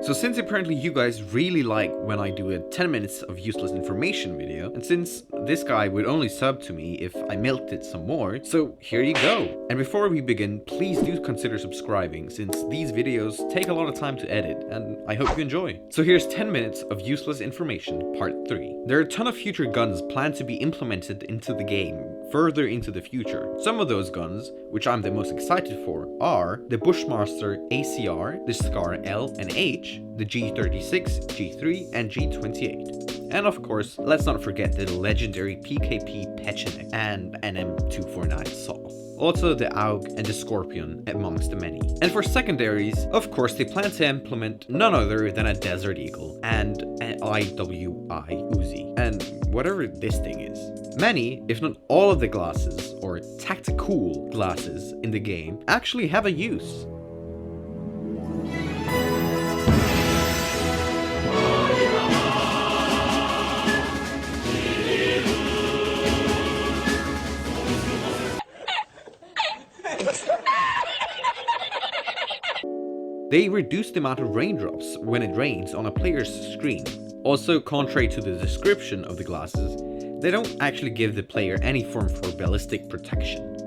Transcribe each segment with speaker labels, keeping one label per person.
Speaker 1: So since apparently you guys really like when I do a 10 minutes of useless information video, and since this guy would only sub to me if I milked it some more, so here you go. And before we begin, please do consider subscribing, since these videos take a lot of time to edit, and I hope you enjoy. So here's 10 minutes of useless information, part 3. There are a ton of future guns planned to be implemented into the game, further into the future. Some of those guns, which I'm the most excited for, are the Bushmaster ACR, the Scar L and H, the G36, G3, and G28. And of course, let's not forget the legendary PKP Pechenek and NM249 Saw. Also the AUG and the Scorpion amongst the many. And for secondaries, of course they plan to implement none other than a Desert Eagle and an IWI Uzi, and whatever this thing is. Many, if not all of the glasses, or tactical glasses in the game, actually have a use. They reduce the amount of raindrops when it rains on a player's screen. Also, contrary to the description of the glasses, they don't actually give the player any form for ballistic protection.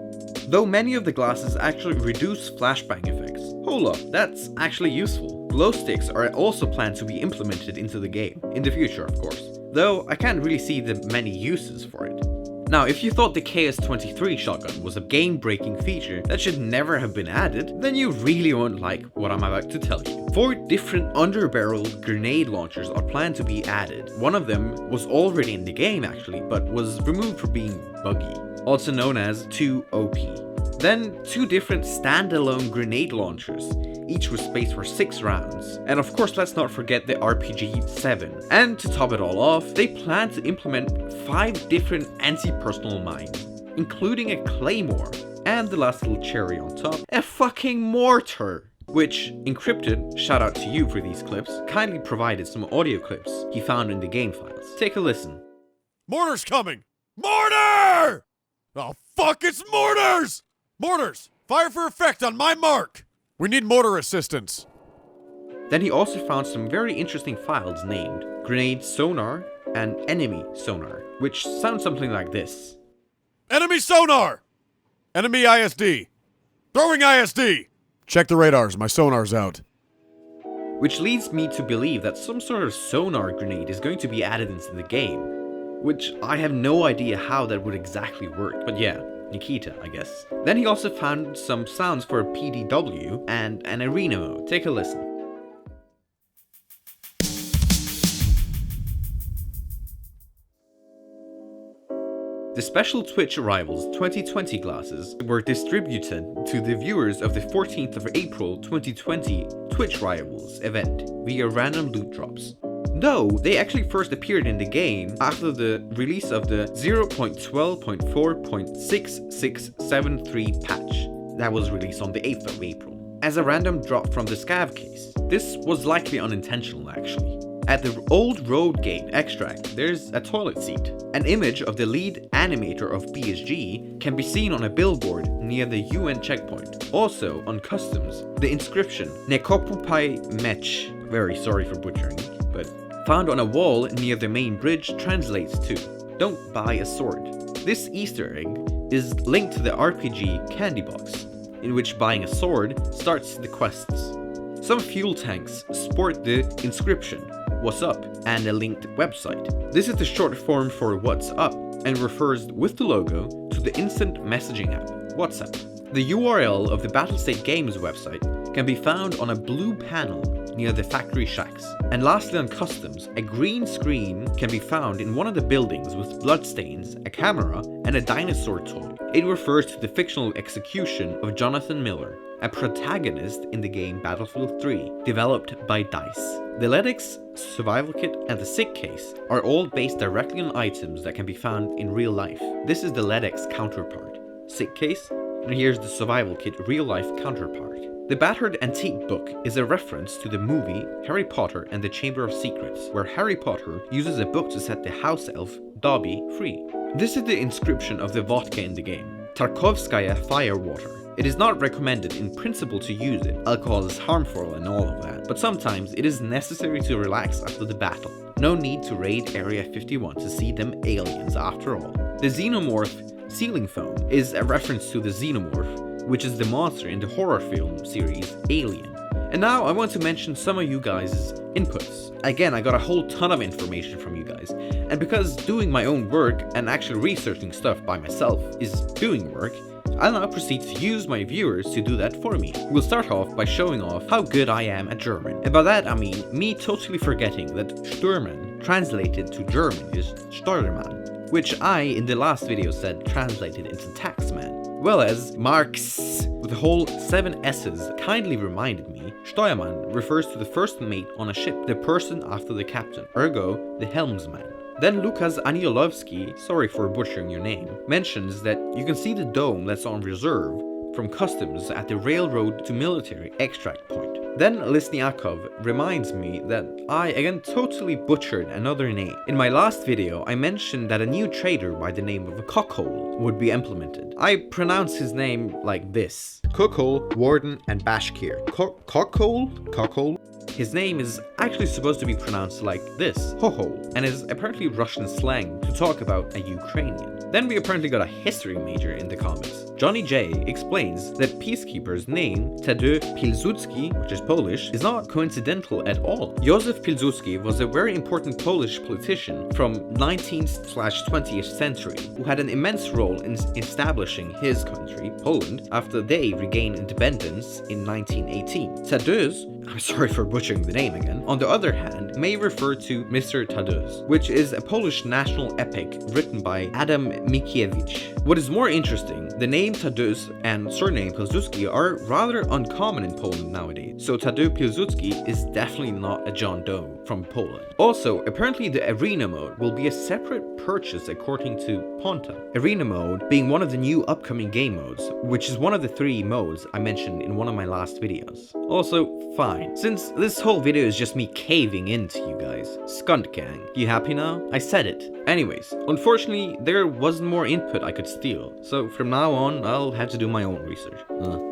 Speaker 1: Though many of the glasses actually reduce flashbang effects. Hold up, that's actually useful. Glow sticks are also planned to be implemented into the game, in the future of course. Though I can't really see the many uses for it. Now, if you thought the KS-23 shotgun was a game-breaking feature that should never have been added, then you really won't like what I'm about to tell you. 4 different underbarrel grenade launchers are planned to be added. One of them was already in the game actually, but was removed for being buggy, also known as 2OP. Then 2 different standalone grenade launchers, each with space for 6 rounds. And of course, let's not forget the RPG-7. And to top it all off, they plan to implement 5 different anti-personnel mines, including a claymore, and the last little cherry on top, a fucking mortar. Which, Encrypted, shout out to you for these clips, kindly provided some audio clips he found in the game files. Take a listen.
Speaker 2: Mortar's coming! Mortar! Oh fuck, it's mortars! Mortars, fire for effect on my mark! We need mortar assistance.
Speaker 1: Then he also found some very interesting files named Grenade Sonar and Enemy Sonar, which sound something like this.
Speaker 2: Enemy sonar! Enemy ISD. Throwing ISD! Check the radars, my sonar's out.
Speaker 1: Which leads me to believe that some sort of sonar grenade is going to be added into the game, which I have no idea how that would exactly work, but yeah. Nikita, I guess. Then he also found some sounds for a PDW and an arena mode. Take a listen. The special Twitch Arrivals 2020 glasses were distributed to the viewers of the 14th of April 2020 Twitch Rivals event via random loot drops. Though they actually first appeared in the game after the release of the 0.12.4.6673 patch that was released on the 8th of April, as a random drop from the scav case. This was likely unintentional actually. At the old road gate extract, there's a toilet seat. An image of the lead animator of BSG can be seen on a billboard near the UN checkpoint. Also on customs, the inscription Nekopupai Mech, very sorry for butchering, but found on a wall near the main bridge translates to "Don't buy a sword." This Easter egg is linked to the RPG Candy Box, in which buying a sword starts the quests. Some fuel tanks sport the inscription "What's up" and a linked website. This is the short form for "What's up" and refers with the logo to the instant messaging app, WhatsApp. The URL of the Battlestate Games website can be found on a blue panel near the factory shacks. And lastly on customs, a green screen can be found in one of the buildings with bloodstains, a camera, and a dinosaur toy. It refers to the fictional execution of Jonathan Miller, a protagonist in the game Battlefield 3, developed by DICE. The LEDX, survival kit, and the sick case are all based directly on items that can be found in real life. This is the LEDX counterpart, sick case, and here's the survival kit real life counterpart. The Battered Antique book is a reference to the movie Harry Potter and the Chamber of Secrets, where Harry Potter uses a book to set the house elf, Dobby, free. This is the inscription of the vodka in the game, Tarkovskaya Firewater. It is not recommended in principle to use it, alcohol is harmful and all of that, but sometimes it is necessary to relax after the battle. No need to raid Area 51 to see them aliens after all. The xenomorph ceiling foam is a reference to the xenomorph, which is the monster in the horror film series Alien. And now I want to mention some of you guys' inputs. Again, I got a whole ton of information from you guys, and because doing my own work and actually researching stuff by myself is doing work, I'll now proceed to use my viewers to do that for me. We'll start off by showing off how good I am at German. And by that I mean me totally forgetting that Stürmen translated to German is Steuermann, which I in the last video said translated into taxman. Well, as Marx with the whole 7 S's kindly reminded me, Steuermann refers to the first mate on a ship, the person after the captain, ergo the helmsman. Then Lukas Aniolowski, sorry for butchering your name, mentions that you can see the dome that's on reserve from customs at the railroad to military extract point. Then Lisniakov reminds me that I again totally butchered another name. In my last video I mentioned that a new trader by the name of Cockhole would be implemented. I pronounce his name like this: Cockhole, Warden and Bashkir. Cockhole? Cockhole? His name is actually supposed to be pronounced like this, Hoho, and is apparently Russian slang to talk about a Ukrainian. Then we apparently got a history major in the comments. Johnny J explains that Peacekeeper's name, Tadeusz Pilsudski, which is Polish, is not coincidental at all. Józef Pilsudski was a very important Polish politician from 19th/20th century who had an immense role in establishing his country, Poland, after they regained independence in 1918. Tadeusz, I'm sorry for butchering the name again, on the other hand, may refer to Mr. Tadeusz, which is a Polish national epic written by Adam Mickiewicz. What is more interesting, the name Tadeusz and surname Pilsudski are rather uncommon in Poland nowadays, so Tadeusz Pilsudski is definitely not a John Doe from Poland. Also, apparently the arena mode will be a separate purchase according to Ponta. Arena mode being one of the new upcoming game modes, which is one of the 3 modes I mentioned in one of my last videos. Also, fine, since this whole video is just me caving into you guys. Skunt gang, you happy now? I said it. Anyways, unfortunately there wasn't more input I could steal, so from now on I'll have to do my own research.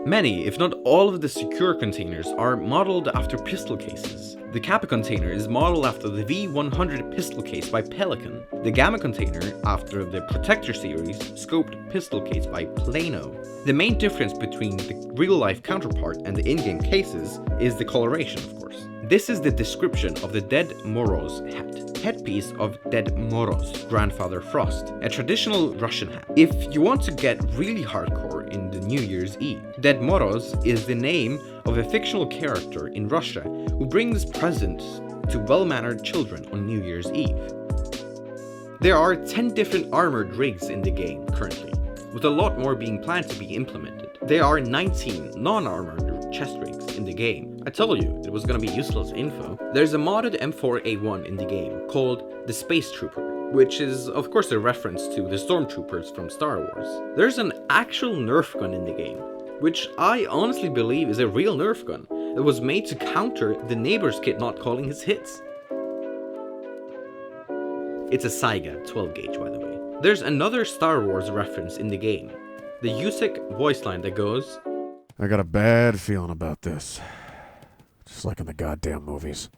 Speaker 1: Many, if not all of the secure containers are modeled after pistol cases. The Kappa container is modeled after the V100 pistol case by Pelican. The Gamma container after the Protector series scoped pistol case by Plano. The main difference between the real-life counterpart and the in-game cases is the coloration, of course. This is the description of the Dead Moroz hat. Headpiece of Dead Moroz, Grandfather Frost, a traditional Russian hat. If you want to get really hardcore in the New Year's Eve, Dead Moroz is the name of a fictional character in Russia who brings presents to well-mannered children on New Year's Eve. There are 10 different armored rigs in the game currently, with a lot more being planned to be implemented. There are 19 non-armored chest rigs in the game. I told you it was gonna be useless info. There's a modded M4A1 in the game called the Space Trooper, which is of course a reference to the Stormtroopers from Star Wars. There's an actual Nerf gun in the game, which I honestly believe is a real Nerf gun that was made to counter the neighbor's kid not calling his hits. It's a Saiga 12 gauge, by the way. There's another Star Wars reference in the game. The Yusek voice line that goes,
Speaker 2: I got a bad feeling about this. Just like in the goddamn movies.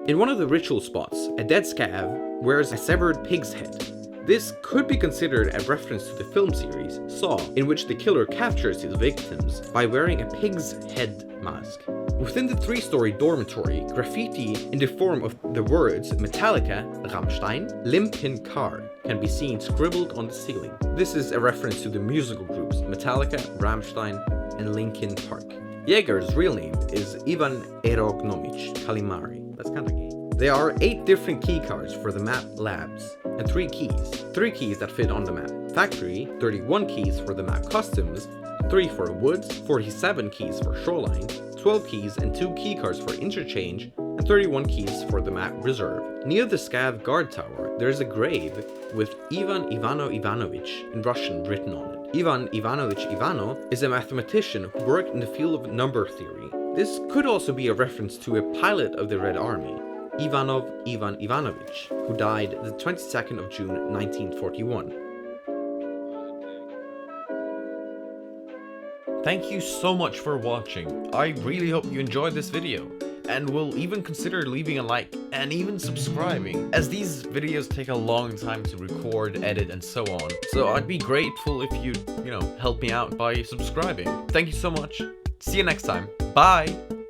Speaker 1: In one of the ritual spots, a dead scav wears a severed pig's head. This could be considered a reference to the film series Saw, in which the killer captures his victims by wearing a pig's head mask. Within the 3-story dormitory, graffiti in the form of the words Metallica, Rammstein, Limpin Car can be seen scribbled on the ceiling. This is a reference to the musical groups Metallica, Rammstein, and Linkin Park. Jaeger's real name is Ivan Erognomich Kalimari. That's kinda gay. There are 8 different keycards for the map labs, and 3 keys. 3 keys that fit on the map factory, 31 keys for the map customs, 3 for woods, 47 keys for shoreline, 12 keys and 2 keycards for interchange, and 31 keys for the map reserve. Near the Scav guard tower, there is a grave with Ivan Ivanovich in Russian written on it. Ivan Ivanovich Ivano is a mathematician who worked in the field of number theory. This could also be a reference to a pilot of the Red Army, Ivan Ivanovich, who died the 22nd of June 1941. Thank you so much for watching. I really hope you enjoyed this video, and will even consider leaving a like and even subscribing, as these videos take a long time to record, edit, and so on. So I'd be grateful if you help me out by subscribing. Thank you so much. See you next time. Bye!